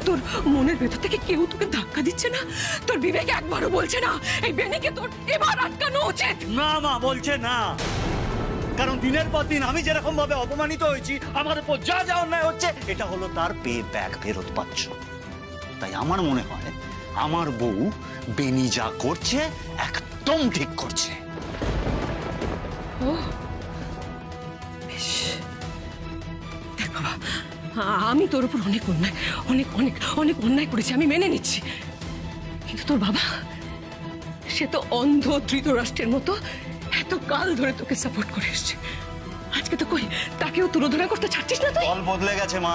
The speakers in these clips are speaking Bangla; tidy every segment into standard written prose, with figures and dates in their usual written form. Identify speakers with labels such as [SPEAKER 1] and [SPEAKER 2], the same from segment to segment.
[SPEAKER 1] তোর মনের ভেতর থেকে কেউ তোকে ধাক্কা দিচ্ছে না? তোর বিবেক একবারও বলছে না এই বেনিকে তোর এবার আটকানো উচিত?
[SPEAKER 2] না মা, বলছে না। কারণ দিনের পর দিন আমি যেরকম ভাবে অপমানিত হয়েছি, আমার উপর যা যা অন্যায় হচ্ছে, এটা হলো তার পে ব্যাক, ফেরত পাচ্ছ। তাই আমার মনে হয় আমার বউ বেনি যা করছে একদম ঠিক করছে।
[SPEAKER 1] ও দেখ বাবা, আমি তোর উপর অনেক অন্যায় অনেক অনেক অনেক অন্যায় করেছি, আমি মেনে নিচ্ছি। কিন্তু তোর বাবা, সে তো অন্ধ ধৃতরাষ্ট্রের মতো এত কাল ধরে তোকে সাপোর্ট করে এসছে। আজকে তো কই তাকেও তুলোধনা করতে ছাড়ছিস না তুই?
[SPEAKER 2] দল বদলে গেছে মা।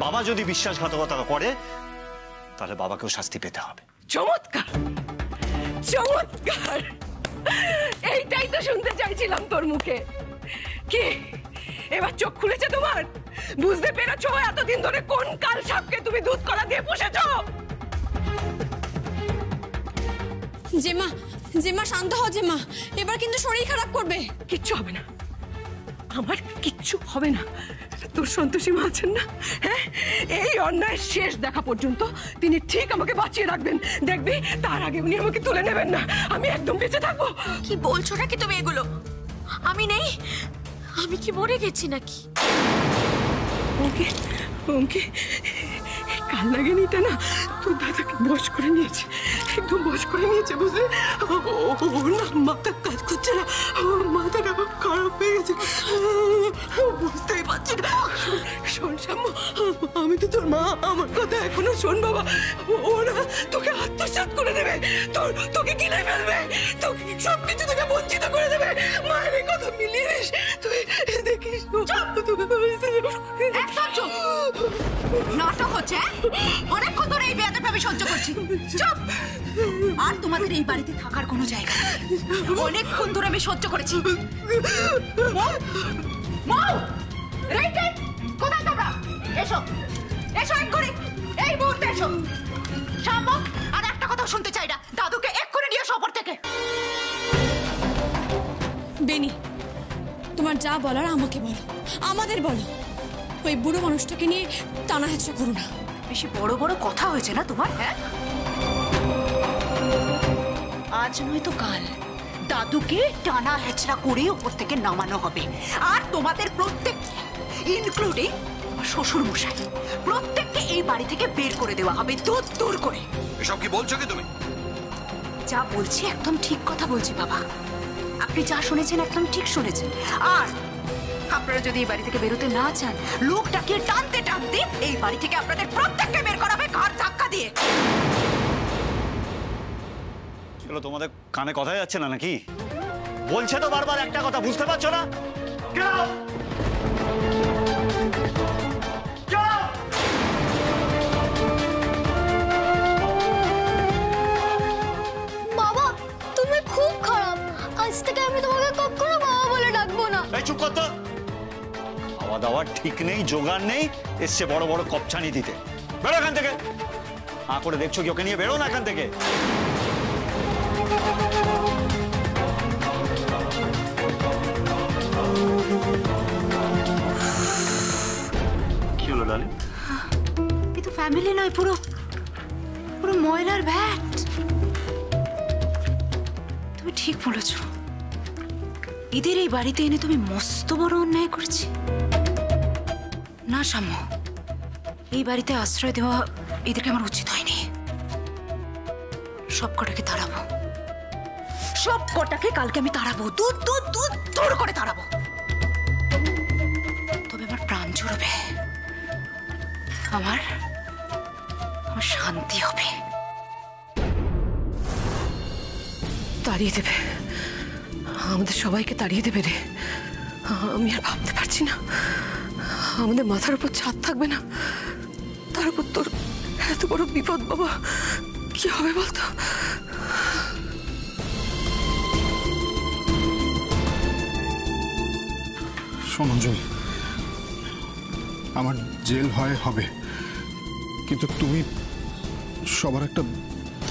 [SPEAKER 2] বাবা যদি বিশ্বাসঘাতকতা করে তাহলে বাবাকেও শাস্তি পেতে হবে।
[SPEAKER 1] চমৎকার চমৎকার, এইটাই তো শুনতে চাইছিলাম তোর মুখে। কি এবার চোখ খুলেছে তোমার? বুঝতে পেরেছো এতদিন ধরে কোন কাল সাপকে তুমি দুধ কলা দিয়ে পুষেছো?
[SPEAKER 3] জেমা, জেমা শান্ত হও জেমা, এবার কিন্তু শরীর খারাপ করবে।
[SPEAKER 1] কিচ্ছু হবে না, আমার কিচ্ছু হবে না। তোর সন্তোষী মা আছেন না, হ্যাঁ, এই অন্যায়ের শেষ দেখা পর্যন্ত তিনি ঠিক আমাকে বাঁচিয়ে রাখবেন। দেখবি তার আগে উনি আমাকে তুলে নেবেন না, আমি একদম বেঁচে থাকবো।
[SPEAKER 3] কি বলছো নাকি তুমি এগুলো? আমি নেই, আমি কি মরে গেছি নাকি?
[SPEAKER 1] ওকে ওকে কাল লাগেনিটা না তোর দাদাকে বশ করে নিয়েছে, একদম বশ করে নিয়েছে, বুঝলে? ওর না মাথা কাজ করছে না, ওর মাথাটা খারাপ হয়ে গেছে, বুঝতেই পারছি না। শোন শ্যামু, আমি তো তোর মা, আমার কথা এখনো শোন বাবা। ওরা তোকে আত্মসাৎ করে দেবে, তোকে গিলে ফেলবে, তোকে সবকিছু থেকে বঞ্চিত করে দেবে। মায়ের কথা মিলিয়ে নিস তুই, দেখিস।
[SPEAKER 3] একদম চুপ, নাটক হচ্ছে। অনেকক্ষণ ধরে এই বেয়াদবি আমি সহ্য করছি। চুপ। আর তোমাদের এই বাড়িতে থাকার কোনো জায়গা নেই। অনেকক্ষণ ধরে আমি সহ্য করেছি। কোথায় তোমরা? এসো এসো, এক্ষুনি এই মুহূর্তে এসো। শ্যাম, আর একটা কথা শুনতে চাই না, দাদুকে এক্ষুনি নিয়ে এসো ওপর থেকে। বেনি, তোমার যা বলার আমাকে বলো, আমাদের বলো। ওই বুড়ো মানুষটাকে নিয়ে টানা হেঁচড়া করো না। বেশি বড় বড় কথা হয়েছে না তোমার? হ্যাঁ, আজ নয়তো কাল দাদুকে টানা হেঁচড়া করে ওপর থেকে নামানো হবে। আর তোমাদের প্রত্যেক, ইনক্লুডিং শ্বশুর মশাই, প্রত্যেককে এই বাড়ি থেকে বের করে দেওয়া হবে, দূর দূর করে।
[SPEAKER 4] এসব কি বলছো কি তুমি?
[SPEAKER 3] যা বলছি একদম ঠিক কথা বলছি বাবা। আপনি যা শুনেছেন একদম ঠিক শুনেছেন। আর আপনারা যদি এই বাড়ি থেকে বেরোতে না চান, লোকটাকে টানতে টানতে এই বাড়ি থেকে আপনাদের প্রত্যেককে বের করাবে ঘাড় ধাক্কা দিয়ে।
[SPEAKER 2] চলো, তোমাদের কানে কথা যাচ্ছে না নাকি? বলছে তো বারবার একটা কথা, বুঝতে পারছো না?
[SPEAKER 5] বাবা, তুমি খুব খারাপ। আজ থেকে আমি তোমাকে কখনো বাবা বলে ডাকবো না।
[SPEAKER 2] এই চুপ কর তো। খাওয়া দাওয়ার ঠিক নেই, জোগাড় নেই, এসছে বড় বড় কপছানি দিতে। বেরো এখান থেকে। হা করে দেখছো কি ওকে নিয়ে? বেরো না এখান থেকে। কি হলো লালি?
[SPEAKER 3] এ তো ফ্যামিলি নয়, পুরো পুরো ময়লার ভ্যাট। তুমি ঠিক বলেছ, এদের এই বাড়িতে এনে তুমি মস্ত বড় অন্যায় করেছি। না সাম্য, এই বাড়িতে আশ্রয় দেওয়া এদেরকে আমার উচিত হয়নি। সব কটাকে তাড়াবো, সব কটাকে কালকে আমি তাড়াবো, দুধ দুধ দুধ দূর করে তাড়াবো। তবে আমার প্রাণ জুড়বে, আমার শান্তি হবে।
[SPEAKER 1] তাড়িয়ে দেবে, আমাদের সবাইকে তাড়িয়ে দেবে রে। আমি আর ভাবতে পারছি না, আমাদের মাথার উপর ছাদ থাকবে না, তার উপর তোর এত বড় বিপদ। বাবা, কি হবে বলতো?
[SPEAKER 6] শোনো জল, আমার জেল হয় হবে, কিন্তু তুমি সবার একটা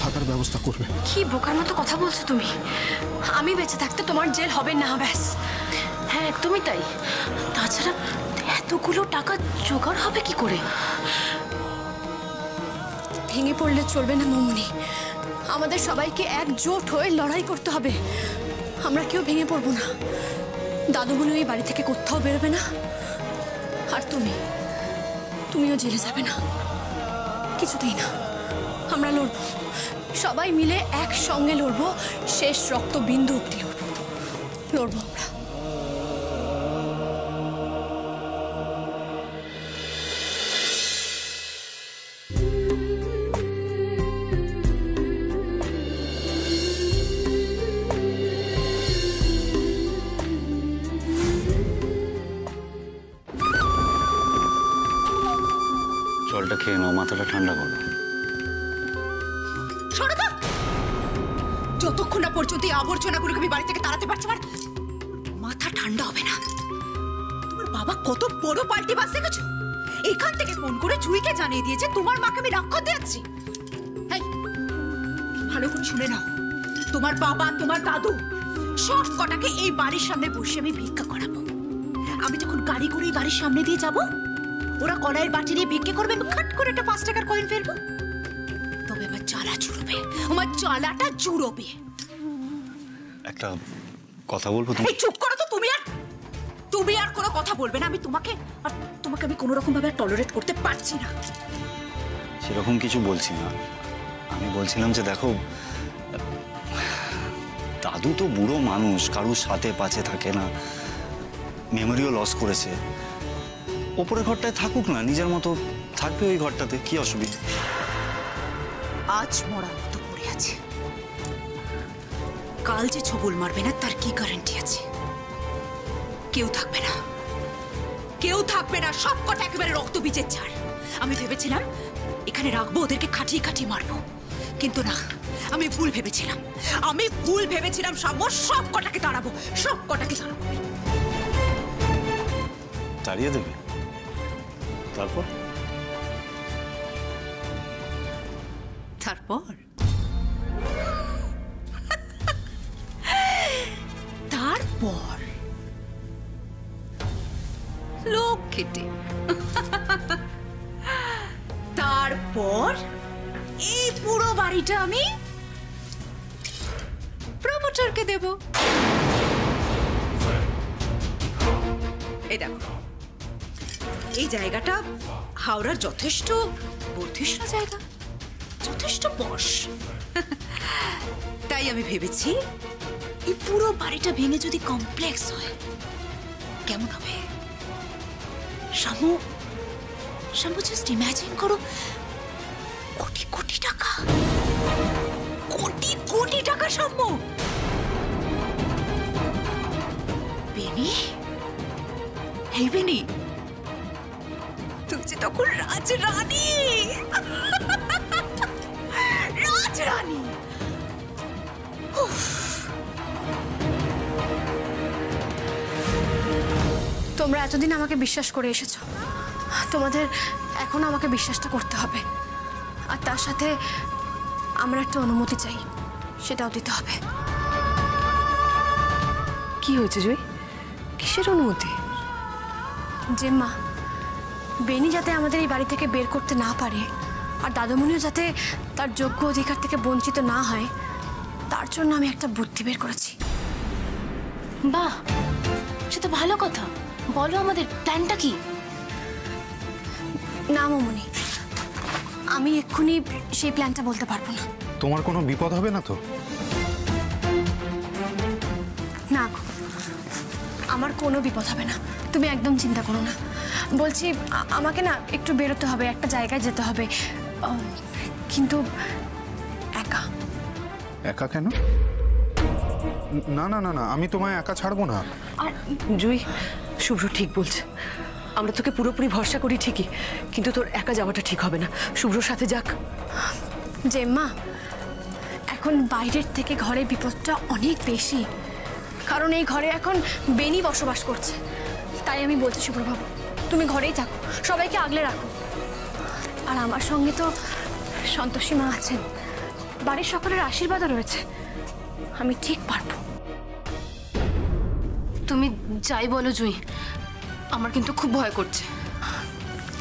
[SPEAKER 6] থাকার ব্যবস্থা করবে।
[SPEAKER 3] কি বোকার মতো কথা বলছো তুমি? আমি বেঁচে থাকতে তোমার জেল হবে না, ব্যাস। হ্যাঁ একদমই তাই। তাছাড়া এতগুলো টাকা জোগাড় হবে কি করে?
[SPEAKER 5] ভেঙে পড়লে চলবে না মৌমনি, আমাদের সবাইকে একজোট হয়ে লড়াই করতে হবে। আমরা কেউ ভেঙে পড়বো না। দাদুমণি এই বাড়ি থেকে কোথাও বেরোবে না, আর তুমিও জেলে যাবে না, কিছুতেই না। আমরা লড়বো, সবাই মিলে একসঙ্গে লড়বো, শেষ রক্তবিন্দু অব্দি লড়বো আমরা।
[SPEAKER 2] জলটা খেয়ে নাও, মাথাটা ঠান্ডা করো।
[SPEAKER 3] যতক্ষণ না পর্যন্ত এই আবর্জনাগুলোকে আমি বাড়ি থেকে তাড়াতে পারছি আমার মাথা ঠান্ডা হবে না। তোমার বাবা কত বড় পাল্টি বাস দেখেছো? এখান থেকে ফোন করে জুইকে জানিয়ে দিয়েছে তোমার মাকে আমি রাগ করতে যাচ্ছি। ভালো করে শুনে নাও, তোমার বাবা তোমার দাদু সব কটাকে এই বাড়ির সামনে বসে আমি ভিক্ষা করাবো। আমি যখন গাড়ি করে এই বাড়ির সামনে দিয়ে যাব, ওরা কলাইয়ের বাটি নিয়ে ভিক্ষে করবে, আমি খাট করে একটা 5 টাকার কয়েন ফেলবো। তবে আমার চালা জুড়বে, আমার চালাটা জুড়বে।
[SPEAKER 2] একটা কথা বলবো?
[SPEAKER 3] এই চুপ করো তো, তুমি আর কোনো কথা বলবে না। আমি তোমাকে আমি কোনো রকম ভাবে টলারেট করতে পারছি না।
[SPEAKER 2] সেরকম কিছু বলছি না, আমি বলছিলাম যে দেখো, দাদু তো বুড়ো মানুষ, কারুর সাথে পাশে থাকে না, মেমোরিও লস করেছে। ওপরের ঘরটায় থাকুক না, নিজের মতো থাকবে ওই ঘরটাতে, কি অসুবিধা?
[SPEAKER 3] আজ মরার মতো পড়ে আছে, কাল যে ছবল মারবে না তার কি গ্যারান্টি আছে? কেউ থাকবে না, কেউ থাকবে না, সব কটা একেবারে রক্ত বীজের ছাড়। আমি ভেবেছিলাম এখানে রাখবো, ওদেরকে খাটিয়ে খাটিয়ে মারবো, কিন্তু না, আমি ভুল ভেবেছিলাম। সাম্য, সব কটাকে তাড়াবো, সব কটাকে তাড়াবো।
[SPEAKER 2] তাড়িয়ে দেবে? তারপর
[SPEAKER 3] লোক খেটে তারপর এই পুরো বাড়িটা আমি প্রমোটারকে দেব। এই দেখো, এই জায়গাটা হাওড়ার যথেষ্ট বর্ধিষ্ণু জায়গা, যথেষ্ট পশ। তাই আমি ভেবেছি এই পুরো বাড়িটা ভেঙে যদি কমপ্লেক্স হয় কেমন হবে? শামু, জাস্ট ইমাজিন করো, কোটি কোটি টাকা, কোটি কোটি টাকা শামু। বেনি, এই বেনি, তুমি যে তখন রাজরানী, রাজরানী।
[SPEAKER 5] তোমরা এতদিন আমাকে বিশ্বাস করে এসেছো, তোমাদের এখন আমাকে বিশ্বাসটা করতে হবে। আর তার সাথে আমার একটা অনুমতি চাই, সেটাও দিতে হবে।
[SPEAKER 1] কি হয়েছে জয়? কিসের অনুমতি?
[SPEAKER 5] যে মা, বেনি যাতে আমাদের এই বাড়ি থেকে বের করতে না পারে, আর দাদুমণিও যাতে তার যোগ্য অধিকার থেকে বঞ্চিত না হয়, তার জন্য আমি একটা বুদ্ধি বের করেছি।
[SPEAKER 4] বাহ, সে তো ভালো কথা, বলো আমাদের প্ল্যানটা কি?
[SPEAKER 5] না মামুনি, আমি এক্ষুনি সেই প্ল্যানটা বলতে পারবো না।
[SPEAKER 6] তোমার কোনো বিপদ হবে না তো?
[SPEAKER 5] না, আমার কোনো বিপদ হবে না, তুমি একদম চিন্তা করো না। বলছি আমাকে না একটু বেরোতে হবে, একটা জায়গায় যেতে হবে, কিন্তু একা।
[SPEAKER 6] একা কেন? না না না না, আমি তোমায় একা ছাড়বো না।
[SPEAKER 1] আর জুই, শুভ্র ঠিক বলছে, আমরা তোকে পুরোপুরি ভরসা করি ঠিকই, কিন্তু তোর একা যাওয়াটা ঠিক হবে না, শুভ্রর সাথে যাক।
[SPEAKER 5] যে মা, এখন বাইরের থেকে ঘরে বিপদটা অনেক বেশি, কারণ এই ঘরে এখন বেনি বসবাস করছে। তাই আমি বলছি শুভ্রবাবু, তুমি ঘরেই থাকো, সবাইকে আগলে রাখো। আর আমার সঙ্গে তো সন্তোষী মা আছেন, বাড়ির সকলের আশীর্বাদও রয়েছে, আমি ঠিক পারবো।
[SPEAKER 4] তুমি যাই বলো জুই, আমার কিন্তু খুব ভয় করছে।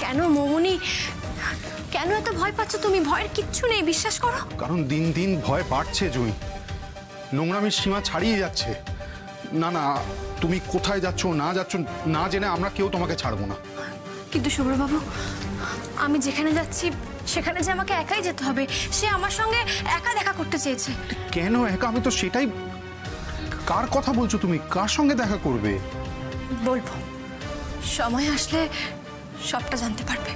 [SPEAKER 5] কেন মৌমনি, কেন এত ভয় পাচ্ছ তুমি? ভয়ের কিচ্ছু নেই, বিশ্বাস করো।
[SPEAKER 6] কারণ দিন দিন ভয় বাড়ছে জুঁই, নোংরামির সীমা ছাড়িয়ে যাচ্ছে। না না, তুমি কোথায় যাচ্ছ না যাচ্ছ না জেনে আমরা কেউ তোমাকে ছাড়বো না।
[SPEAKER 5] কিন্তু শুভ্রবাবু, আমি যেখানে যাচ্ছি সেখানে যে আমাকে একাই যেতে হবে। সে আমার সঙ্গে একা দেখা করতে চেয়েছে।
[SPEAKER 6] কেন একা? আমি তো সেটাই। কার কথা বলছো তুমি? কার সঙ্গে দেখা করবে?
[SPEAKER 5] বলবো, সময় আসলে সবটা জানতে পারবে।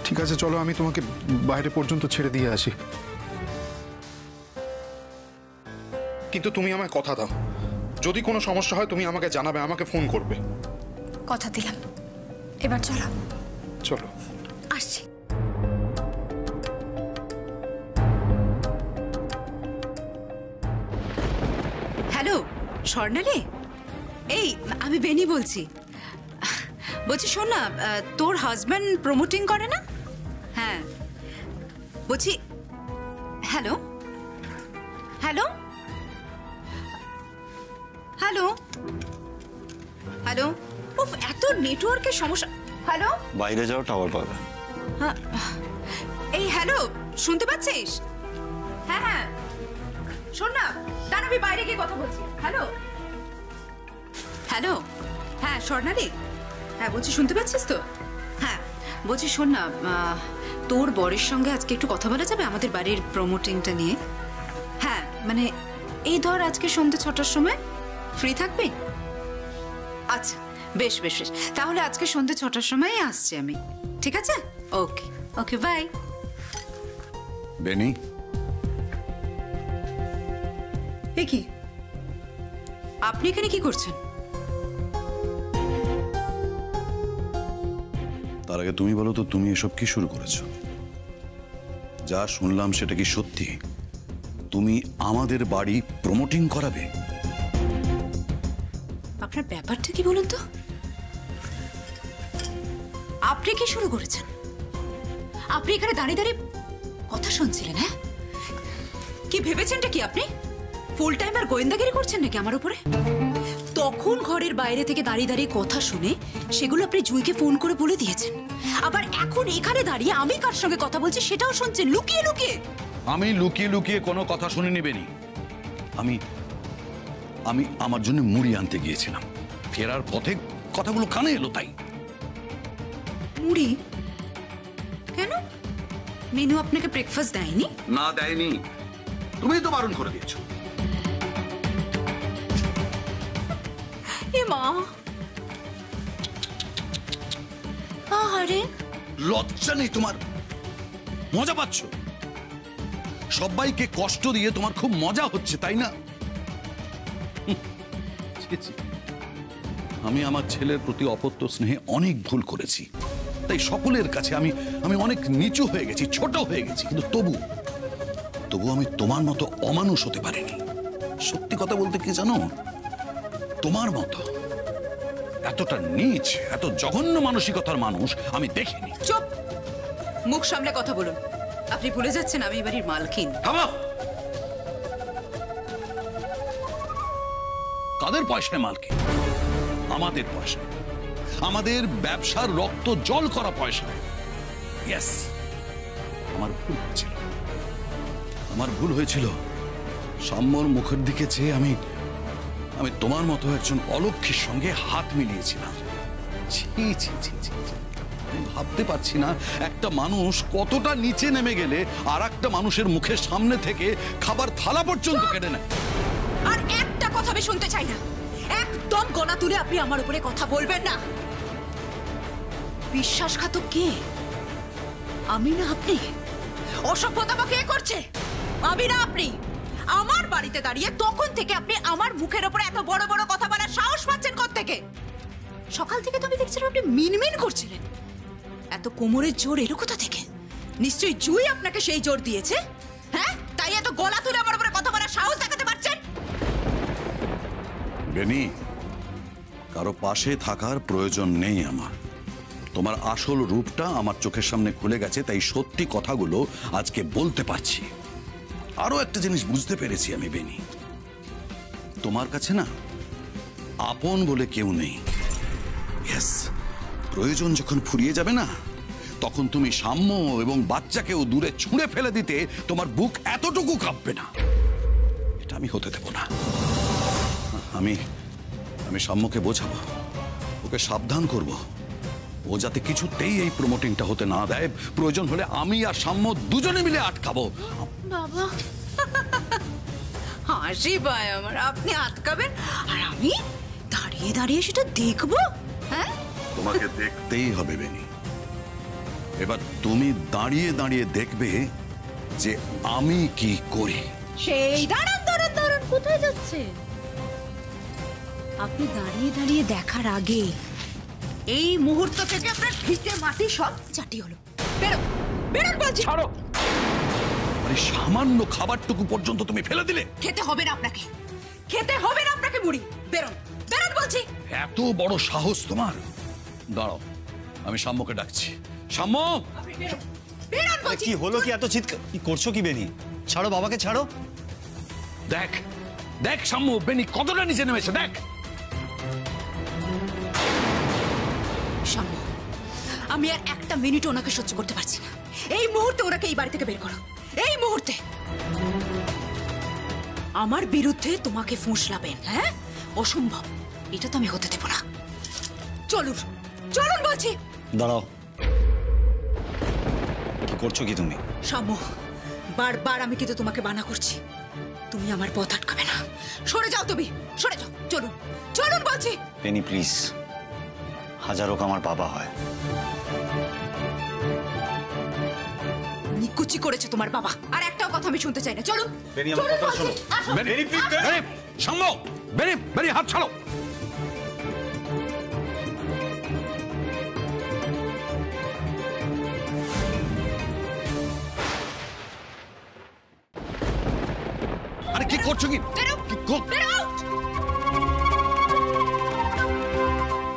[SPEAKER 6] ঠিক আছে, চলো আমি তোমাকে বাইরে পর্যন্ত ছেড়ে দিয়ে আসি। কিন্তু তুমি আমায় কথা দাও, যদি কোনো সমস্যা হয় তুমি আমাকে জানাবে, আমাকে ফোন করবে।
[SPEAKER 5] কথা দিলাম। এবার চলো।
[SPEAKER 6] চলো,
[SPEAKER 5] আসছি।
[SPEAKER 3] হ্যালো স্বর্ণালী, এই আমি বেনি বলছি। বলছি শোন না, তোর হাজব্যান্ড প্রমোটিং করে না? হ্যাঁ বলছি, হ্যালো হ্যালো হ্যালো হ্যালো, উফ এত নেটওয়ার্কের সমস্যা। হ্যালো,
[SPEAKER 2] বাইরে যাও, টাওয়ার পাবে।
[SPEAKER 3] এই হ্যালো, শুনতে পাচ্ছিস? হ্যাঁ হ্যাঁ, শোন না, দাঁড়া আমি বাইরে গিয়ে কথা বলছি। হ্যালো হ্যালো, হ্যাঁ স্বর্ণালী, হ্যাঁ বলছি শুনতে পাচ্ছিস তো? হ্যাঁ বলছি শোন না, তোর বরের সঙ্গে আজকে একটু কথা বলা যাবে আমাদের বাড়ির প্রমোটিংটা নিয়ে? হ্যাঁ মানে এই ধর আজকে সন্ধ্যে 6টার সময় ফ্রি থাকবে? আচ্ছা বেশ বেশ বেশ, তাহলে আজকে সন্ধ্যে 6টার সময় আসছি আমি। ঠিক আছে, ওকে ওকে, বাই।
[SPEAKER 7] বেনি,
[SPEAKER 3] এ কি, আপনি এখানে কি করছেন?
[SPEAKER 7] তার আগে তুমি বলো তো, তুমি এসব কি শুরু করেছো? যা শুনলাম সেটা কি সত্যি? তুমি আমাদের বাড়ি প্রমোটিং করাবে?
[SPEAKER 3] আপনার ব্যাপারটা কি বলুন তো? আপনি কি শুরু করেছেন? আপনি এখানে দাঁড়িয়ে দাঁড়িয়ে কথা শুনছিলেন? হ্যাঁ, কি ভেবেছেনটা কি আপনি? ফুল টাইম আর গোয়েন্দাগিরি করছেন নাকি আমার উপরে? তখন ঘরের বাইরে থেকে দাঁড়িয়ে দাঁড়িয়ে কথা শুনে সেগুলো আপনি জুঁইকে ফোন করে বলে দিয়েছেন। আবার এখন এখানে দাঁড়িয়ে আমি কার সঙ্গে কথা বলছি সেটাও শুনছেন লুকিয়ে লুকিয়ে।
[SPEAKER 7] আমি লুকিয়ে লুকিয়ে কোনো কথা শুনে নিবেনি। আমি আমি আমার জন্য মুড়ি আনতে গিয়েছিলাম, ফেরার পথে কথাগুলো কানে এলো তাই।
[SPEAKER 3] মুড়ি? কেন, মেনু আপনাকে ব্রেকফাস্ট দেয়নি?
[SPEAKER 7] না দেয়নি, তুমিই তো বারণ করে দিয়েছো।
[SPEAKER 3] এ মা, আরে
[SPEAKER 7] লজ্জা নেই তোমার? মজা পাচ্ছ? সবাইকে কষ্ট দিয়ে তোমার খুব মজা হচ্ছে তাই না? ছি, ছি। আমি আমার ছেলের প্রতি অপত্য স্নেহে অনেক ভুল করেছি, তাই সকলের কাছে আমি আমি অনেক নিচু হয়ে গেছি, ছোট হয়ে গেছি, কিন্তু তবু আমি তোমার মতো অমানুষ হতে পারিনি। সত্যি কথা বলতে কি জানো, তোমার মতো এতটা নীচ, এত জঘন্য মানসিকতার মানুষ আমি দেখিনি।
[SPEAKER 3] চুপ, মুখ সামলে কথা বলুন। আপনি ভুলে যাচ্ছেন আমি বাড়ির মালকিন।
[SPEAKER 7] থামো! কাদের পয়সায় মালকিন? আমাদের পয়সা, আমাদের ব্যবসার রক্ত জল করা পয়সায়। ইয়েস, আমার ভুল হয়েছিল। সাম্যর মুখের দিকে চেয়ে আমি তোমার মতো একজন অলক্ষীর সঙ্গে হাত মিলিয়েছিলাম। ছি ছি ছি ছি, আমি ভাবতে পারছি না একটা মানুষ কতটা নিচে নেমে গেলে আর একটা মানুষের মুখের সামনে থেকে খাবার থালা পর্যন্ত কেড়ে নেয়।
[SPEAKER 3] আর একটা কথা আমি শুনতে চাই না, একদম গলা তুলে আপনি আমার উপরে কথা বলবেন না। বিশ্বাসঘাতক কে? আমি না আপনি? অসভ্যতা বা কে করছে? আমি না আপনি? আমার বাড়িতে দাঁড়িয়ে তখন থেকে আপনি আমার মুখের উপরে এত বড় বড় কথা বলার সাহস পাচ্ছেন কোত্থেকে? সকাল থেকে তো আমি দেখছিলাম আপনি মিনমিন করছিলেন। এত কোমরের জোর এলো কোথা থেকে? নিশ্চয়ই জুই আপনাকে সেই জোর দিয়েছে। হ্যাঁ, তাই এত গলা তুলে আমার উপরে কথা বলার সাহস দেখাতে পারছেন?
[SPEAKER 7] বেনি, কারো পাশে থাকার প্রয়োজন নেই আমার। তোমার আসল রূপটা আমার চোখের সামনে খুলে গেছে, তাই সত্যি কথাগুলো আজকে বলতে পারছি। আরো একটা জিনিস বুঝতে পেরেছি আমি বেনি, তোমার কাছে না আপন বলে কেউ নেই। ইয়েস, প্রয়োজন যখন ফুরিয়ে যাবে না, তখন তুমি সাম্য এবং বাচ্চাকেও দূরে ছুঁড়ে ফেলে দিতে তোমার বুক এতটুকু কাঁপবে না। এটা আমি হতে দেব না। আমি সাম্যকে বোঝাবো, ওকে সাবধান করব, ও যাতে কিছুতেই এই প্রমোটিংটা হতে না দেয়। প্রয়োজন হলে আমি আর সাম্য দুজনে মিলে আটকাবো।
[SPEAKER 4] বাবা,
[SPEAKER 3] হাসি পায় আমার, আপনি আটকাবেন আর আমি দাঁড়িয়ে দাঁড়িয়ে সেটা দেখবো? হ্যাঁ,
[SPEAKER 7] তোমাকে দেখতেই হবে বেনি। এবার তুমি দাঁড়িয়ে দাঁড়িয়ে দেখবে যে আমি কি করি।
[SPEAKER 3] সেই দাঁড়ান দাঁড়ান দাঁড়ান, কোথায় যাচ্ছে? আপনি দাঁড়িয়ে দাঁড়িয়ে দেখার আগে এই মুহূর্ত থেকে আপনার ভিটে মাটি সব চাটি হলো। বেরো, বেরোন বলছি।
[SPEAKER 7] ছাড়ো। মানে সামান্য খাবারটুকু পর্যন্ত তুমি ফেলে দিলে।
[SPEAKER 3] খেতে হবে না আপনাকে, খেতে হবে না আপনাকে মুড়ি। বেরোন, বেরোন বলছি।
[SPEAKER 7] এত বড় সাহস তোমার! দাঁড়াও, আমি সাম্যকে ডাকছি। সাম্য,
[SPEAKER 3] বেরোন
[SPEAKER 2] আরে
[SPEAKER 3] বলছি।
[SPEAKER 2] কি হলো, কি এত চিৎকার কি করছো কি বেনি? ছাড়ো বাবাকে, ছাড়ো।
[SPEAKER 7] দেখ দেখ সাম্য, বেনি কতটা নিচে নেমেছে দেখ।
[SPEAKER 3] সাম্য, আমি আর একটা মিনিট ওনাকে সহ্য করতে পারছি না। এই মুহূর্তে ওনাকে এই বাড়ি থেকে বের করো, এই মুহূর্তে। আমার বিরুদ্ধে তোমাকে ফুঁসলাবেন? হ্যাঁ, অসম্ভব, এটা তো আমি হতে দেব না। চলুন, চলুন বলছি।
[SPEAKER 2] দাঁড়াও, কি করছো কি তুমি?
[SPEAKER 3] সাম্য, বারবার আমি কিন্তু তোমাকে বানা করছি, তুমি আমার পথ আটকাবে না। সরে যাও তুমি, সরে যাও। চলুন, চলুন বলছি।
[SPEAKER 2] বেনি প্লিজ, হাজার হোক আমার বাবা হয়।
[SPEAKER 3] নিকুচি করেছে তোমার বাবা, আর একটাও কথা আমি শুনতে চাই না। চলুন,
[SPEAKER 2] বেনি আমার
[SPEAKER 3] চলুন
[SPEAKER 2] কথা
[SPEAKER 3] বলছি।
[SPEAKER 2] শোনো।
[SPEAKER 3] আসুন।
[SPEAKER 7] বেনি,
[SPEAKER 2] বেনি, please, বেনি।
[SPEAKER 7] বেনি, সাম্য, বেনি, বেনি, হাত ছাড়ো। আরে কি করছো কি?
[SPEAKER 3] বেরো,
[SPEAKER 7] কি কর-
[SPEAKER 3] বেরো।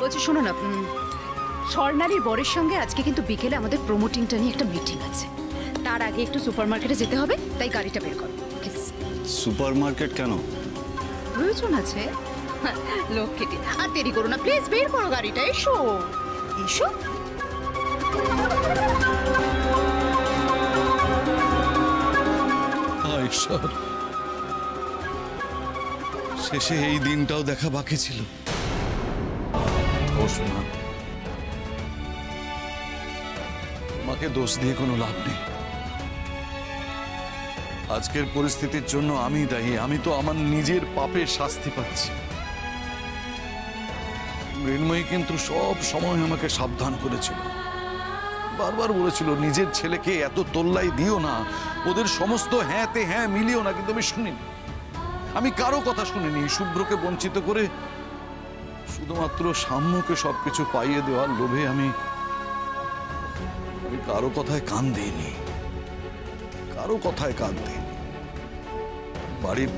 [SPEAKER 3] বলছি শোনো না, স্বর্ণালীর বরের সঙ্গে আজকে কিন্তু বিকেলে আমাদের প্রমোটিংটা নিয়ে একটা মিটিং আছে। তার আগে একটু সুপারমার্কেটে যেতে হবে, তাই গাড়িটা বের করো প্লিজ।
[SPEAKER 2] সুপারমার্কেট কেন?
[SPEAKER 3] প্রয়োজন আছে। লক্ষ্মীটি, আর দেরি করো না প্লিজ, বের করো গাড়িটা। এসো, এসো।
[SPEAKER 7] হায় ঈশ্বর, শেষে এই দিনটাও দেখা বাকি ছিল। ও শোনা, তোমাকে দোষ দিয়ে কোনো লাভ নেই। আজকের পরিস্থিতির জন্য আমি দায়ী। আমি তো আমার নিজের পাপের শাস্তি পাচ্ছি। মৃন্ময়ী কিন্তু সব সময় আমাকে সাবধান করেছিল, বারবার বলেছিল নিজের ছেলেকে এত তোল্লাই দিও না, ওদের সমস্ত হ্যাঁতে হ্যাঁ মিলিও না। কিন্তু আমি শুনিনি, আমি কারো কথা শুনিনি। শুভ্রকে বঞ্চিত করে শুধুমাত্র সাম্যকে সবকিছু পাইয়ে দেওয়ার লোভে আমি কারো কথায় কান দিইনি, কারো কথায় কান দিইনি। বাড়ির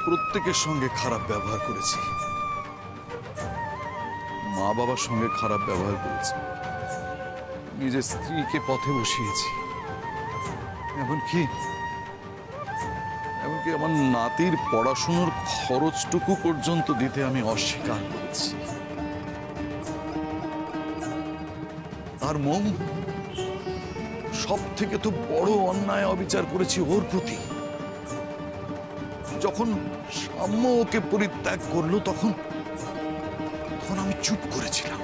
[SPEAKER 7] প্রত্যেকের সঙ্গে খারাপ ব্যবহার করেছি, মা বাবার সঙ্গে খারাপ ব্যবহার করেছি, নিজের স্ত্রীকে পথে বসিয়েছি, এমনকি আমার নাতির পড়াশোনার খরচটুকু পর্যন্ত দিতে আমি অস্বীকার করেছি। আর মম, সব থেকে তো বড় অন্যায় অবিচার করেছি ওর প্রতি। যখন সাম্য ওকে পরিত্যাগ করলো তখন আমি চুপ করেছিলাম,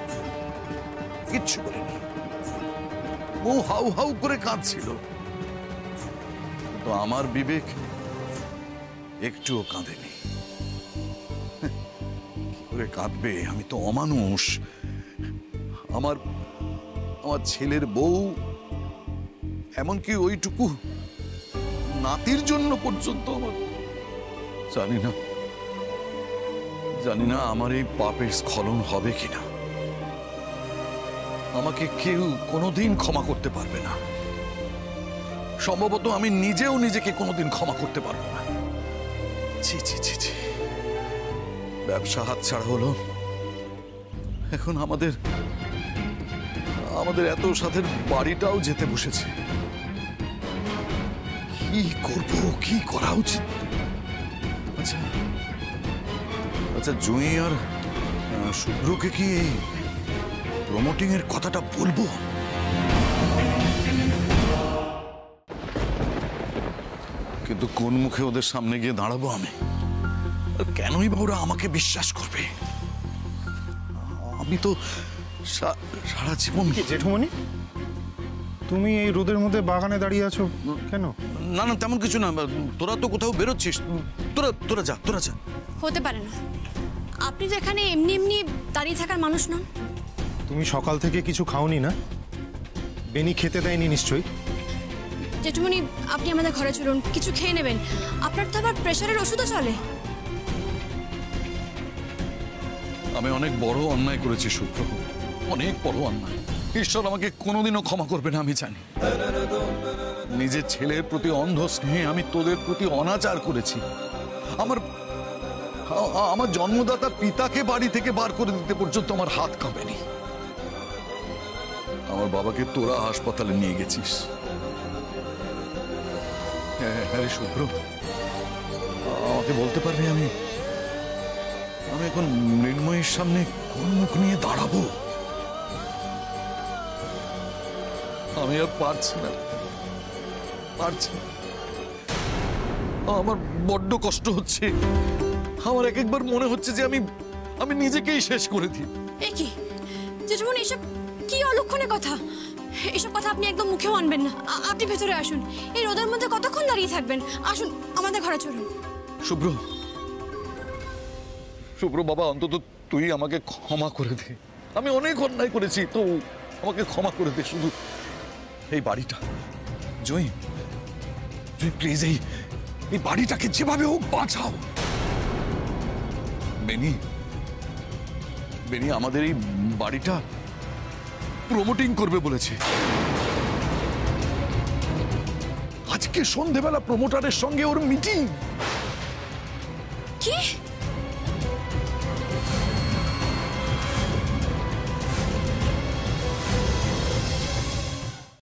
[SPEAKER 7] কিচ্ছু বলিনি। ও হাউ হাউ করে কাঁদছিল, তো আমার বিবেক একটুও কাঁদেনি। কি করে কাঁদবে? আমি তো অমানুষ। আমার ছেলের বউ, এমনকি ওইটুকু নাতির জন্য পর্যন্ত আমার জানি না আমার এই পাপের স্খলন হবে কিনা। আমাকে কেউ কোনোদিন ক্ষমা করতে পারবে না। সম্ভবত আমি নিজেও নিজেকে কোনোদিন ক্ষমা করতে পারবো না। ছি ছি ছি ছি, ব্যবসা হাতছাড়া হলো, এখন আমাদের এত সাথের বাড়িটাও যেতে বসেছে। কি করব, কি করা উচিত? আচ্ছা জুঁই আর শুভ্রকে কি এই প্রমোটিং এর কথাটা বলবো? কিন্তু কোন মুখে ওদের সামনে গিয়ে দাঁড়াবো আমি? আর কেনই বা ওরা আমাকে বিশ্বাস করবে? আমি তো সারা জীবন।
[SPEAKER 6] জেঠুমণি, তুমি এই রোদের মধ্যে বাগানে দাঁড়িয়ে আছো কেন?
[SPEAKER 7] না না, তেমন কিছু না। তোরা তো কোথাও বেরোচ্ছিস, তোরা যা।
[SPEAKER 5] হতে পারে না, আপনি তো এখানে এমনি এমনি দাঁড়িয়ে থাকার মানুষ নন।
[SPEAKER 6] তুমি সকাল থেকে কিছু খাওনি না? বেনি খেতে দেয়নি নিশ্চয়ই।
[SPEAKER 5] জেঠুমণি, আপনি আমাদের ঘরে চলুন, কিছু খেয়ে নেবেন। আপনার তো আবার প্রেশারের ওষুধও চলে।
[SPEAKER 7] আমি অনেক বড় অন্যায় করেছি শুভ্র, অনেক বড় অন্যায়। ঈশ্বর আমাকে কোনোদিনও ক্ষমা করবে না আমি জানি। নিজের ছেলের প্রতি অন্ধ স্নেহে আমি তোদের প্রতি অনাচার করেছি। আমার জন্মদাতা পিতাকে বাড়ি থেকে বার করে দিতে পর্যন্ত আমার হাত কাঁপেনি। আমার বাবাকে তোরা হাসপাতালে নিয়ে গেছিস। হ্যাঁ শুভ্র, আমাকে বলতে পারবি আমি এখন মৃন্ময়ের সামনে কোন মুখ নিয়ে দাঁড়াবো? আমি আর পারছি না। আমার বড্ড কষ্ট হচ্ছে। আমার এক একবার মনে হচ্ছে যে আমি নিজেকেই শেষ করে দিই।
[SPEAKER 5] এ কি জেঠুমণি, এসব কি অলক্ষণে কথা? এসব কথা আপনি একদম মুখেও আনবেন না। আপনি ভেতরে আসুন। এই রোদের মধ্যে কতক্ষণ দাঁড়িয়ে থাকবেন? আসুন, আমাদের ঘরে চলুন।
[SPEAKER 7] শুভ্র বাবা, অন্তত তুই আমাকে ক্ষমা করে দে। আমি অনেক অন্যায় করেছি, তো আমাকে ক্ষমা করে দে। শুধু এই বাড়িটা, জয়ী প্লিজ এই বাড়িটাকে যেভাবে হোক বাঁচাও। বেনি আমাদের এই বাড়িটা প্রমোটিং করবে বলেছে। আজকে সন্ধেবেলা প্রমোটারের সঙ্গে ওর মিটিং।
[SPEAKER 5] কি?